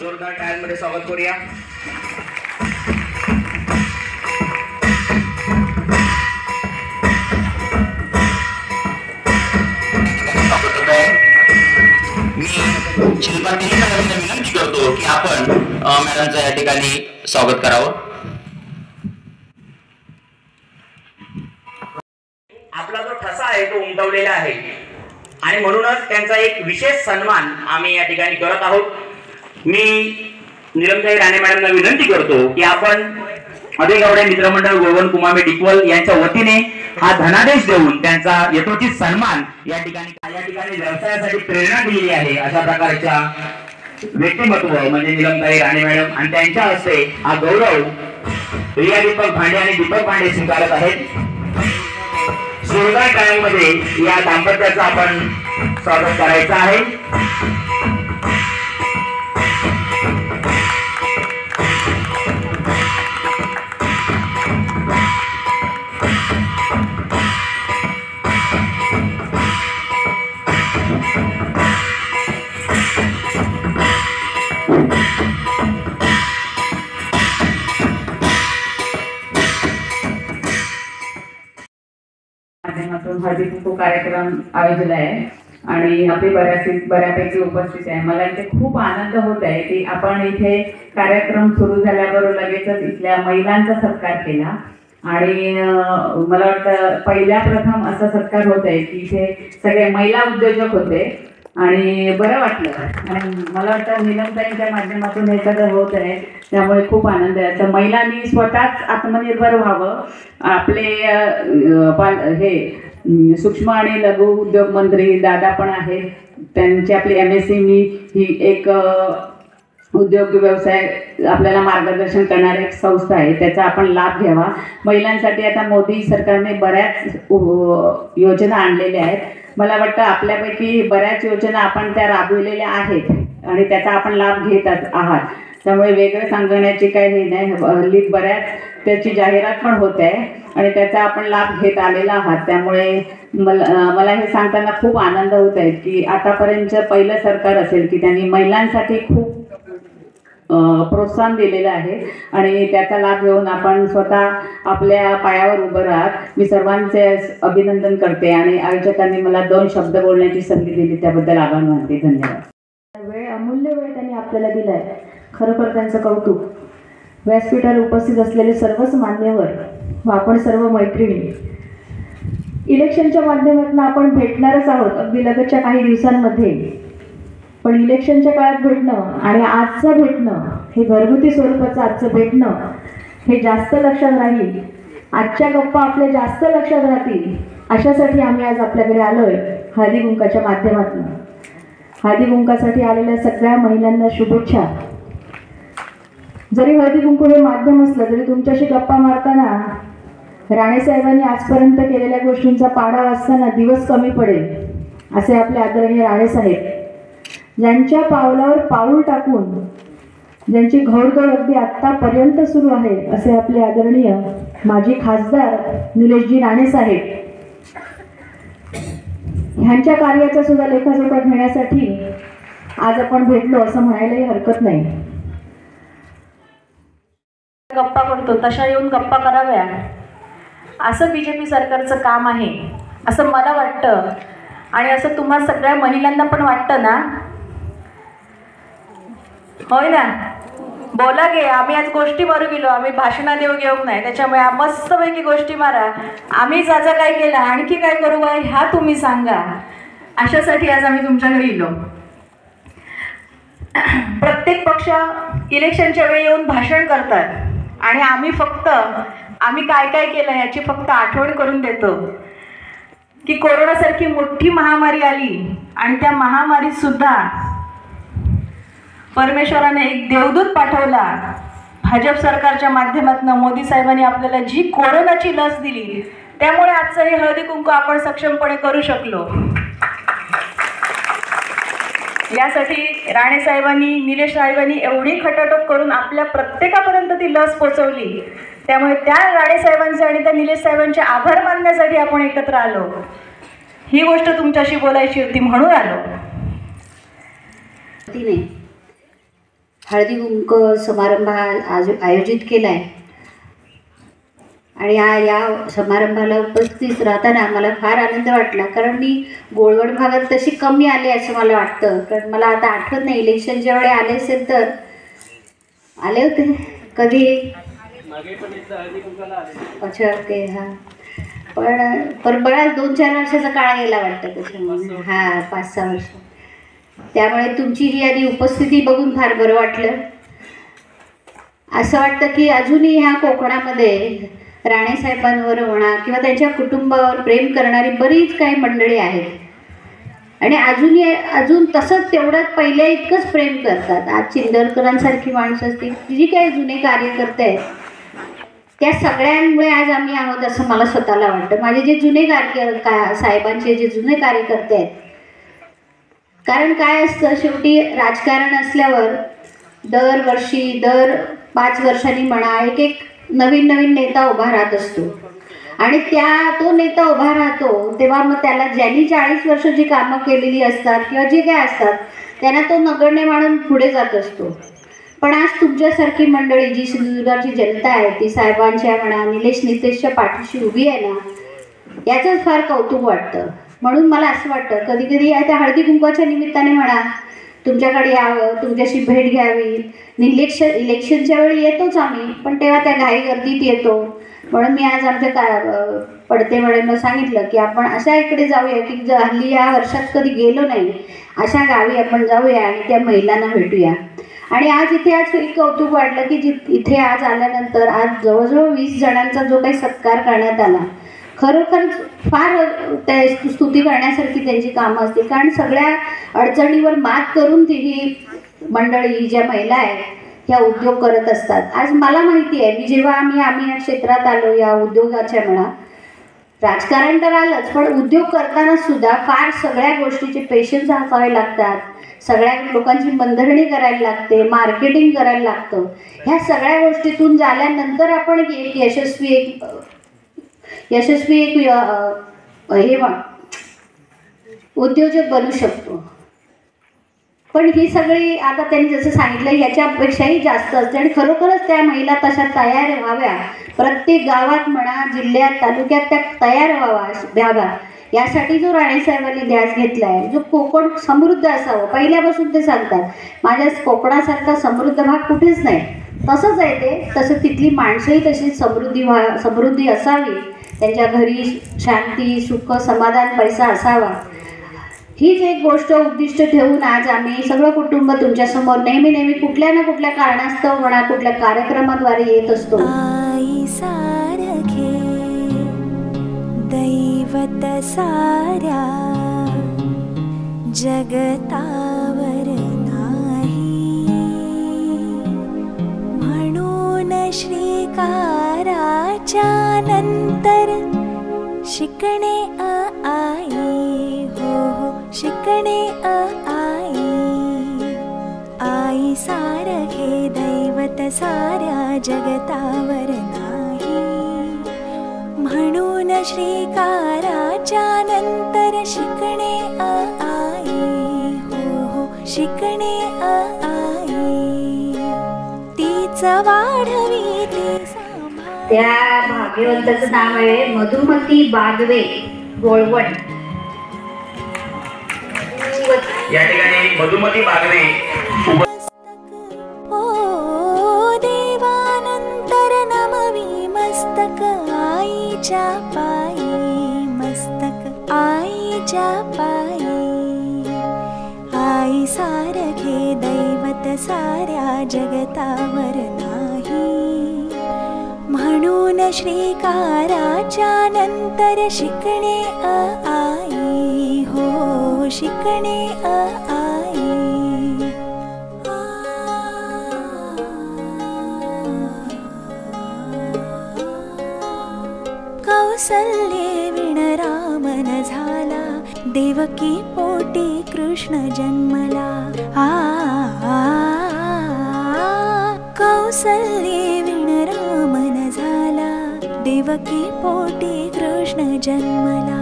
जोरदार टाळ्यांमध्ये स्वागत करूया। मी शिल्पा टेके मॅडमना विनंती करतो की आपण मॅडमचं या ठिकाणी स्वागत करावं। आपला जो ठसा आहे तो उमटवलेला आहे आणि म्हणूनच त्यांचा एक विशेष सन्मान आम्ही या ठिकाणी करत आहोत। मी नीलमताई राणे मॅडमना विनंती करतो की आपण अदेगावडे मित्रमंडळ गोवन कुमामे डिकवल यांच्या वतीने हा धनादेश देऊन त्यांचा यथोचित सन्मान या ठिकाणी व्यवसायासाठी प्रेरणा दिलेली आहे अशा प्रकारच्या व्यक्तिमत्व म्हणजे नीलमताई राणे मॅडम आणि त्यांच्या हस्ते हा गौरव रिया दीपक भांडे आणि दीपक भांडे स्वीकारत आहेत। जोरदार टाळ्यांमध्ये या दाम्पत्याचं आपण स्वागत करायचं आहे। हळदी कुंकू कार्यक्रम आयोजित आहे आणि आपली बऱ्यापैकी उपस्थित आहे। मला इथे खूप आनंद होत आहे की आपण इथे कार्यक्रम सुरू झाल्याबरोबर लगेचच इथल्या महिलांचा सत्कार केला आणि मला वाटतं पहिल्या प्रथम असा सत्कार होत आहे की इथे सगळे महिला उद्योजक होते आणि बरं वाटलं आणि मला वाटतं नीलमताईंच्या माध्यमातून हे सगळं होत आहे त्यामुळे खूप आनंद आहे। तर महिलांनी स्वतःच आत्मनिर्भर व्हावं। आपले हे सूक्ष्म आणि लघु उद्योग मंत्री दादा पण आहेत, त्यांची आपली MSME ही एक उद्योग व्यवसाय आपल्याला मार्गदर्शन करणारी एक संस्था आहे, त्याचा आपण लाभ घ्यावा। महिलांसाठी आता मोदी सरकारने बऱ्याच योजना आणलेल्या आहेत। मला वाटतं आपल्यापैकी बऱ्याच योजना आपण त्या राबविलेल्या आहेत आणि त्याचा आपण लाभ घेत आहात, त्यामुळे वेगळं सांगण्याची काही हे नाही। हल्ली बऱ्याच त्याची जाहिरात पण होत आहे आणि त्याचा आपण लाभ घेत आलेला आहात। त्यामुळे मला हे सांगताना खूप आनंद होत आहे की आतापर्यंतचं पहिलं सरकार असेल की त्यांनी महिलांसाठी खूप प्रोत्साहन दिलेलं आहे आणि त्याचा लाभ घेऊन आपण स्वतः आपल्या पायावर उभं राहत। मी सर्वांचे अभिनंदन करते आणि आयोजकांनी मला 2 शब्द बोलण्याची संधी दिली त्याबद्दल आभार मानते। धन्यवाद। अमूल्य वेळ त्यांनी आपल्याला दिलाय, खरोखर त्यांचं कौतुक। व्यासपीठावर उपस्थित असलेले सर्वच मान्यवर व आपण सर्व मैत्रिणी, इलेक्शनच्या माध्यमातून आपण भेटणारच आहोत अगदी लगतच्या काही दिवसांमध्ये, पण इलेक्शनच्या काळात भेटणं आणि आजचं भेटणं हे घरगुती स्वरूपाचं आजचं भेटणं हे जास्त लक्षात राहील। आजच्या गप्पा आपल्या जास्त लक्षात राहतील अशासाठी आम्ही आज आपल्याकडे आलोय हळदी कुंकाच्या माध्यमातून। हळदी कुंकासाठी आलेल्या सगळ्या महिलांना शुभेच्छा। जरी हळदी कुंकू हे माध्यम असलं तरी तुमच्याशी गप्पा मारताना राणेसाहेबांनी आजपर्यंत केलेल्या गोष्टींचा पाढा वाचताना दिवस कमी पडेल असे आपले आदरणीय राणेसाहेब, ज्यांच्या पावलावर पाऊल टाकून ज्यांची घोडदौड अगदी आत्तापर्यंत सुरू आहे असे आपले आदरणीय माजी खासदार निलेशजी राणेसाहेब, ह्यांच्या कार्याचा सुद्धा लेखाजोखा घेण्यासाठी आज आपण भेटलो असं म्हणायलाही हरकत नाही। गप्पा करतो तशा येऊन गप्पा कराव्या असं BJP सरकारचं काम आहे असं मला वाटतं आणि असं तुम्हा सगळ्या महिलांना पण वाटतं ना? होय ना? बोला गे, आम्ही आज गोष्टी मारू गेलो, आम्ही भाषणा देऊ घेऊ नाही, त्याच्यामुळे मस्तपैकी गोष्टी मारा। आम्ही जाजा काय केला, आणखी काय करू बाय ह्या तुम्ही सांगा, अशासाठी आज आम्ही तुमच्याकडे येलो। प्रत्येक पक्ष इलेक्शनच्या वेळी येऊन भाषण करतात आणि आम्ही फक्त आम्ही काय काय केलं याची फक्त आठवण करून देतो की कोरोनासारखी मोठी महामारी आली आणि त्या महामारीत सुद्धा परमेश्वराने एक देवदूत पाठवला। भाजप सरकारच्या माध्यमातून मोदी साहेबांनी आपल्याला जी कोरोनाची लस दिली त्यामुळे आजचं हे हळदी कुंकू आपण सक्षमपणे करू शकलो। यासाठी राणे साहेबांनी, निलेश साहेबांनी एवढी खटाटोप करून आपल्या प्रत्येकापर्यंत ती लस पोहोचवली, त्यामुळे त्या राणे साहेबांचे आणि त्या निलेश साहेबांचे आभार मानण्यासाठी आपण एकत्र आलो। ही गोष्ट तुमच्याशी बोलायची होती म्हणून आलो। हळदी कुंकू समारंभ आयोजित केला आहे आणि या समारंभाला उपस्थित राहताना मला फार आनंद वाटला, कारण मी गोळवड भागात तशी कमी आले असं मला वाटतं. कारण मला आता आठवत नाही, इलेक्शनच्या वेळी आले असेल तर आले होते कधी. अच्छा ओके. हां पण बऱ्याच 2-4 वर्षाचा काळ गेला वाटतं त्याच्यामध्ये. हां 5-6 वर्ष. त्यामुळे तुमची ही आधी उपस्थिती बघून फार बरं वाटलं. असं वाटतं की अजूनही ह्या कोकणामध्ये राणेसाहेबांवर म्हणा किंवा त्यांच्या कुटुंबावर प्रेम करणारी बरीच काही मंडळी आहेत आणि अजून तसंच तेवढंच पहिल्या इतकंच प्रेम करतात. आज चिंदरकरांसारखी माणसं असतील, जी काही जुने कार्यकर्ते आहेत, त्या सगळ्यांमुळे आज आम्ही आहोत असं मला स्वतःला वाटतं. माझे जे जुने साहेबांचे जे जुने कार्यकर्ते आहेत, कारण काय असतं, शेवटी राजकारण असल्यावर दरवर्षी दर 5 वर्षांनी म्हणा एक नवीन नेता उभा राहत असतो आणि तो नेता उभा राहतो तेव्हा मग त्याला ज्यांनी 40 वर्ष जी कामं केलेली असतात किंवा जे काय असतात त्यांना तो नगण्य मानून पुढे जात असतो. पण आज तुमच्यासारखी मंडळी, जी सिंधुदुर्गाची जनता आहे, ती साहेबांच्या म्हणा नितेशच्या पाठीशी उभी आहे ना, याचंच फार कौतुक वाटतं. म्हणून मला असं वाटतं कधी त्या हळदी कुंकवाच्या निमित्ताने म्हणा तुमच्याकडे यावं, तुमच्याशी भेट घ्यावी. इलेक्शनच्या वेळी येतोच आम्ही, पण तेव्हा त्या घाई गर्दीत येतो. म्हणून मी आज आमच्या पडते मॅडमला सांगितलं की आपण अशा इकडे जाऊया की हल्ली या वर्षात कधी गेलो नाही, अशा गावी आपण जाऊया आणि त्या महिलांना भेटूया. आणि आज एक कौतुक वाटलं की इथे आज आल्यानंतर आज जवळजवळ 20 जणांचा जो काही सत्कार करण्यात आला, खरोखर फार स्तुती करण्यासारखी त्यांची कामं असतील. कारण सगळ्या अडचणीवर मात करून ही मंडळी, ज्या महिला आहेत, ह्या उद्योग करत असतात. आज मला माहिती आहे, मी जेव्हा आम्ही या क्षेत्रात आलो, या उद्योगाच्या म्हणा, राजकारण तर आलंच, पण उद्योग करताना सुद्धा फार सगळ्या गोष्टीचे पेशन्स असावे लागतात. सगळ्या लोकांची मनधरणी करायला लागते, मार्केटिंग करायला लागतं. ह्या सगळ्या गोष्टीतून झाल्यानंतर आपण एक यशस्वी उद्योजक बनू शकतो. पण ही सगळी आता त्यांनी जसं सांगितलं याच्यापेक्षाही जास्त असते आणि खरोखरच त्या महिला तशा तयार व्हाव्या, प्रत्येक गावात म्हणा, जिल्ह्यात, तालुक्यात त्या तयार व्हाव्या. यासाठी जो राणेसाहेबांनी ध्यास घेतला आहे, जो कोकण समृद्ध असावं, पहिल्यापासून ते सांगतात, माझ्या कोकणासारखा समृद्ध भाग कुठेच नाही. तसंच आहे ते, तसं तिथली माणसंही तशी समृद्धी असावी, त्यांच्या घरी शांती, सुख, समाधान, पैसा असावा. हीच एक गोष्ट उद्दिष्ट ठेवून आज आम्ही सगळं कुटुंब तुमच्यासमोर नेहमी कुठल्या ना कुठल्या कारणास्तव म्हणा, कुठल्या कार्यक्रमाद्वारे येत असतो. आई सारखे दैवत साऱ्या जगतावर नाही, म्हणून श्रीकाराच्या नंतर शिकणे आई, हो शिकणे आई. आई सारखे दैवत साऱ्या जगतावर नाही, म्हणून श्रीकाराच्या नंतर शिकणे आई, हो शिकणे आई. तीच वाढवी ती त्या भाग्यवंताचं नाव आहे मधुमती बागवे गोळवण. या ठिकाणी मधुमती बागवे ओ देवानंतर नमवी मस्तक आईच्या पायी, मस्तक आईच्या पायी. आई सारखे दैवत साऱ्या जगतावर नाही, म्हणून श्रीकाराच्या नंतर शिकणे आई, हो शिकणे आई. कौसल्ये विण रामन झाला, देवकी पोटी कृष्ण जन्मला. कौसल्ये विण रामन झाला, देवकी पोटी कृष्ण जन्मला.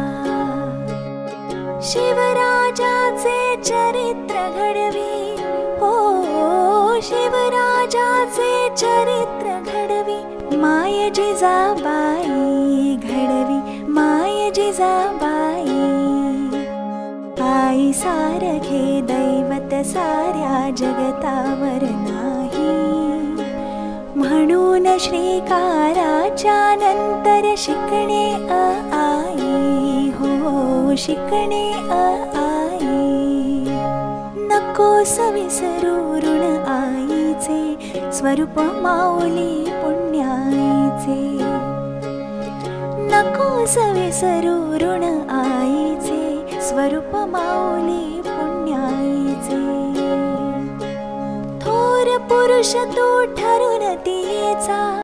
शिवराजाचे चरित्र घडवी, हो शिव चरित्र घडवी माय जिजाबाई, घडवी माय जिजाबाई. आई सारखे दैवत साऱ्या जगतावर नाही, म्हणून श्रीकाराच्या नंतर शिकणे आई, हो शिकणे आई. नकोस विसरू ऋण आईचे, स्वरूप माऊली पुण्याईचे. नकोस विसरू ऋण आईचे, स्वरूप माऊली पुण्याईचे. थोर पुरुष तू ठरून तिचा,